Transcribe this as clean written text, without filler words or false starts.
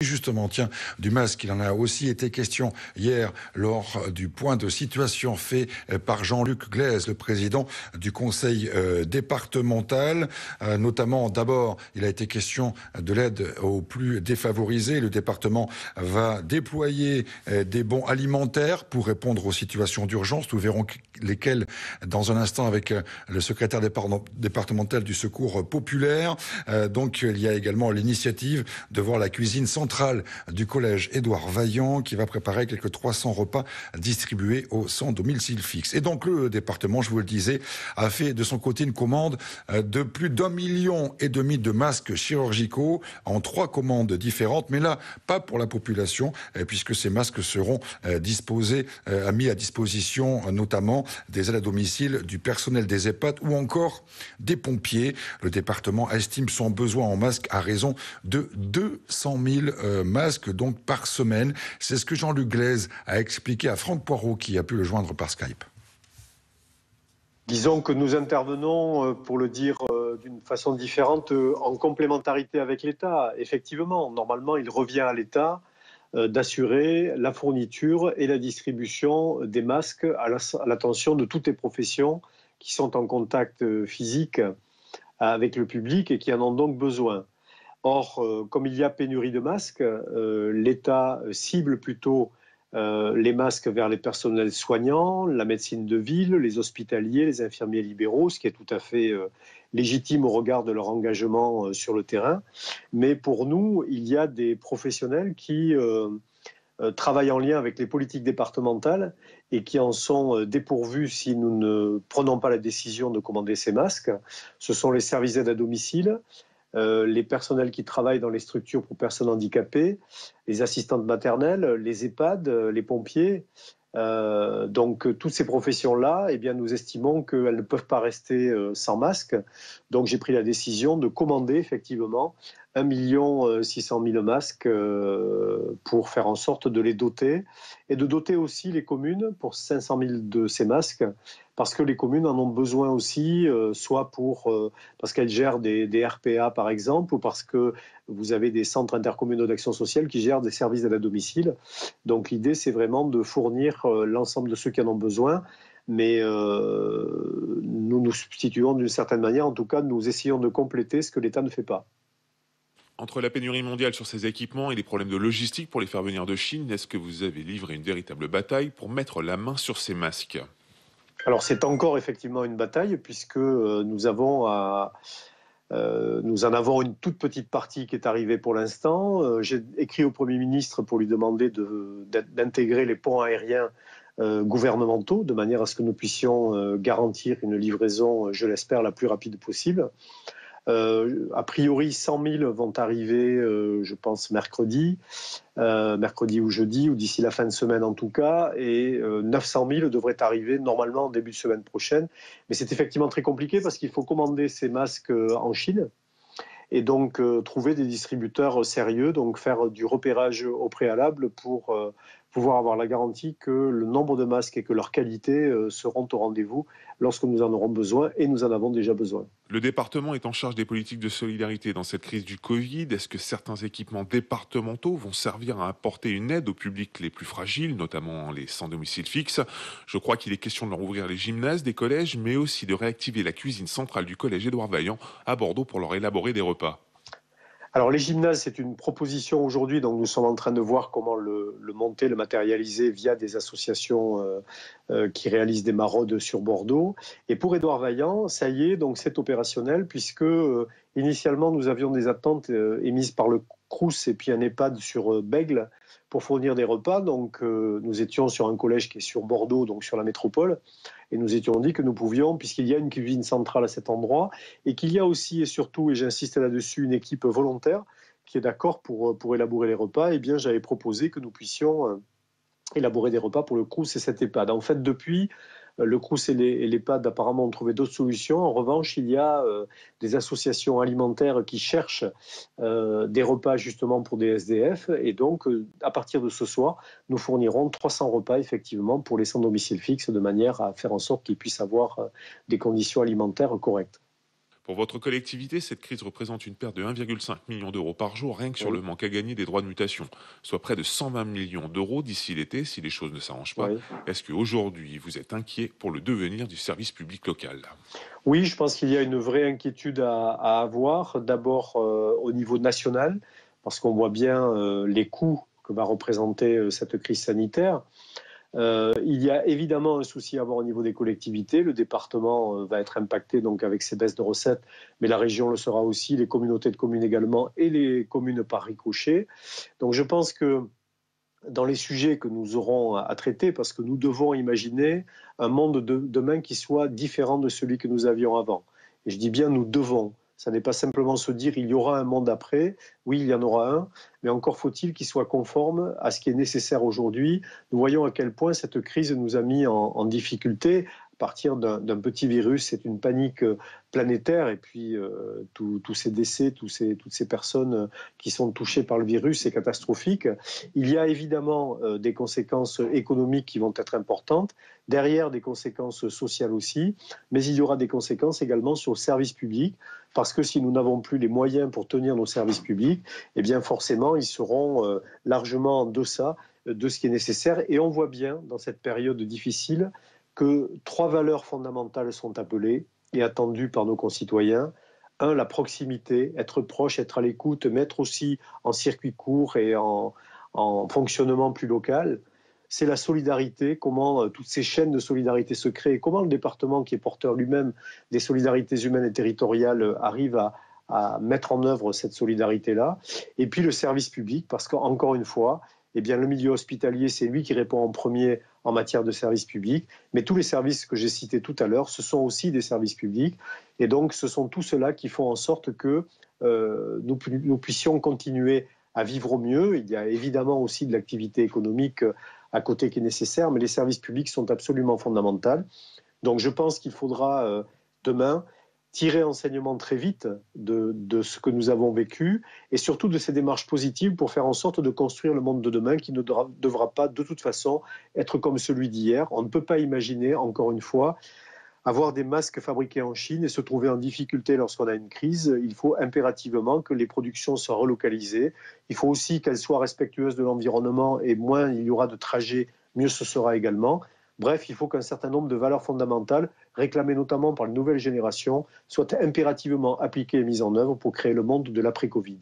Justement, tiens, du masque, il en a aussi été question hier lors du point de situation fait par Jean-Luc Glaise, le président du conseil départemental. Notamment, d'abord, il a été question de l'aide aux plus défavorisés. Le département va déployer des bons alimentaires pour répondre aux situations d'urgence. Nous verrons lesquels dans un instant avec le secrétaire départemental du secours populaire. Donc, il y a également l'initiative de voir la cuisine centrale du collège Édouard Vaillant qui va préparer quelques 300 repas distribués au sans domicile fixe. Et donc le département, je vous le disais, a fait de son côté une commande de plus d'1,5 million de masques chirurgicaux en 3 commandes différentes, mais là, pas pour la population, puisque ces masques seront mis à disposition notamment des aides à domicile, du personnel des EHPAD ou encore des pompiers. Le département estime son besoin en masques à raison de 200 000 masques donc par semaine. C'est ce que Jean-Luc Glaise a expliqué à Franck Poirot qui a pu le joindre par Skype. Disons que nous intervenons, pour le dire d'une façon différente, en complémentarité avec l'État. Effectivement, normalement, il revient à l'État d'assurer la fourniture et la distribution des masques à l'attention de toutes les professions qui sont en contact physique avec le public et qui en ont donc besoin. Or, comme il y a pénurie de masques, l'État cible plutôt les masques vers les personnels soignants, la médecine de ville, les hospitaliers, les infirmiers libéraux, ce qui est tout à fait légitime au regard de leur engagement sur le terrain. Mais pour nous, il y a des professionnels qui travaillent en lien avec les politiques départementales et qui en sont dépourvus si nous ne prenons pas la décision de commander ces masques. Ce sont les services d'aide à domicile, les personnels qui travaillent dans les structures pour personnes handicapées, les assistantes maternelles, les EHPAD, les pompiers. Donc toutes ces professions-là, eh bien, nous estimons qu'elles ne peuvent pas rester sans masque. Donc j'ai pris la décision de commander effectivement 1 600 000 masques pour faire en sorte de les doter et de doter aussi les communes pour 500 000 de ces masques parce que les communes en ont besoin aussi, soit parce qu'elles gèrent des RPA par exemple ou parce que vous avez des centres intercommunaux d'action sociale qui gèrent des services d'aide à domicile. Donc l'idée c'est vraiment de fournir l'ensemble de ceux qui en ont besoin. Mais nous nous substituons d'une certaine manière, en tout cas nous essayons de compléter ce que l'État ne fait pas. Entre la pénurie mondiale sur ces équipements et les problèmes de logistique pour les faire venir de Chine, est-ce que vous avez livré une véritable bataille pour mettre la main sur ces masques ? Alors c'est encore effectivement une bataille puisque nous en avons une toute petite partie qui est arrivée pour l'instant. J'ai écrit au Premier ministre pour lui demander d'intégrer les ponts aériens gouvernementaux de manière à ce que nous puissions garantir une livraison, je l'espère, la plus rapide possible. A priori, 100 000 vont arriver, je pense, mercredi ou jeudi, ou d'ici la fin de semaine en tout cas, et 900 000 devraient arriver normalement en début de semaine prochaine. Mais c'est effectivement très compliqué parce qu'il faut commander ces masques en Chine et donc trouver des distributeurs sérieux, donc faire du repérage au préalable pour pouvoir avoir la garantie que le nombre de masques et que leur qualité seront au rendez-vous lorsque nous en aurons besoin, et nous en avons déjà besoin. Le département est en charge des politiques de solidarité dans cette crise du Covid. Est-ce que certains équipements départementaux vont servir à apporter une aide aux publics les plus fragiles, notamment les sans domicile fixe ? Je crois qu'il est question de leur ouvrir les gymnases des collèges, mais aussi de réactiver la cuisine centrale du collège Édouard Vaillant à Bordeaux pour leur élaborer des repas. Alors les gymnases, c'est une proposition aujourd'hui, donc nous sommes en train de voir comment le monter, le matérialiser via des associations qui réalisent des maraudes sur Bordeaux. Et pour Édouard Vaillant, ça y est, donc c'est opérationnel puisque initialement nous avions des attentes émises par le Crous et puis un EHPAD sur Bègle pour fournir des repas. Donc nous étions sur un collège qui est sur Bordeaux, donc sur la métropole. Et nous étions dit que nous pouvions, puisqu'il y a une cuisine centrale à cet endroit, et qu'il y a aussi et surtout, et j'insiste là-dessus, une équipe volontaire qui est d'accord pour élaborer les repas, eh bien j'avais proposé que nous puissions élaborer des repas pour le Crous et cet EHPAD. En fait, depuis, le Crous et l'EHPAD apparemment ont trouvé d'autres solutions. En revanche, il y a des associations alimentaires qui cherchent des repas justement pour des SDF. Et donc, à partir de ce soir, nous fournirons 300 repas effectivement pour les sans domicile fixe de manière à faire en sorte qu'ils puissent avoir des conditions alimentaires correctes. Pour votre collectivité, cette crise représente une perte de 1,5 million d'euros par jour, rien que sur Oui, le manque à gagner des droits de mutation, soit près de 120 millions d'euros d'ici l'été si les choses ne s'arrangent pas. oui. Est-ce qu'aujourd'hui, vous êtes inquiet pour le devenir du service public local? Oui, je pense qu'il y a une vraie inquiétude à avoir, d'abord au niveau national, parce qu'on voit bien les coûts que va représenter cette crise sanitaire. Il y a évidemment un souci à avoir au niveau des collectivités. Le département va être impacté donc avec ces baisses de recettes, mais la région le sera aussi, les communautés de communes également et les communes par ricochet. Donc je pense que dans les sujets que nous aurons à traiter, parce que nous devons imaginer un monde de demain qui soit différent de celui que nous avions avant. Et je dis bien nous devons. Ça n'est pas simplement se dire il y aura un monde après. Oui, il y en aura un, mais encore faut-il qu'il soit conforme à ce qui est nécessaire aujourd'hui. Nous voyons à quel point cette crise nous a mis en difficulté. À partir d'un petit virus, c'est une panique planétaire. Et puis, tous ces décès, toutes ces personnes qui sont touchées par le virus, c'est catastrophique. Il y a évidemment des conséquences économiques qui vont être importantes. Derrière, des conséquences sociales aussi. Mais il y aura des conséquences également sur le service public. Parce que si nous n'avons plus les moyens pour tenir nos services publics, eh bien forcément, ils seront largement en deçà de ce qui est nécessaire. Et on voit bien, dans cette période difficile, que 3 valeurs fondamentales sont appelées et attendues par nos concitoyens. Un, la proximité, être proche, être à l'écoute, mettre aussi en circuit court et en fonctionnement plus local. C'est la solidarité, comment toutes ces chaînes de solidarité se créent, et comment le département, qui est porteur lui-même des solidarités humaines et territoriales, arrive à mettre en œuvre cette solidarité-là. Et puis le service public, parce qu'encore une fois, eh bien, le milieu hospitalier, c'est lui qui répond en premier en matière de services publics. Mais tous les services que j'ai cités tout à l'heure, ce sont aussi des services publics. Et donc, ce sont tous ceux-là qui font en sorte que nous puissions continuer à vivre au mieux. Il y a évidemment aussi de l'activité économique à côté qui est nécessaire, mais les services publics sont absolument fondamentaux. Donc, je pense qu'il faudra demain tirer enseignement très vite de ce que nous avons vécu et surtout de ces démarches positives pour faire en sorte de construire le monde de demain qui ne devra pas de toute façon être comme celui d'hier. On ne peut pas imaginer, encore une fois, avoir des masques fabriqués en Chine et se trouver en difficulté lorsqu'on a une crise. Il faut impérativement que les productions soient relocalisées. Il faut aussi qu'elles soient respectueuses de l'environnement et moins il y aura de trajets, mieux ce sera également. Bref, il faut qu'un certain nombre de valeurs fondamentales, réclamées notamment par les nouvelles générations, soient impérativement appliquées et mises en œuvre pour créer le monde de l'après-Covid.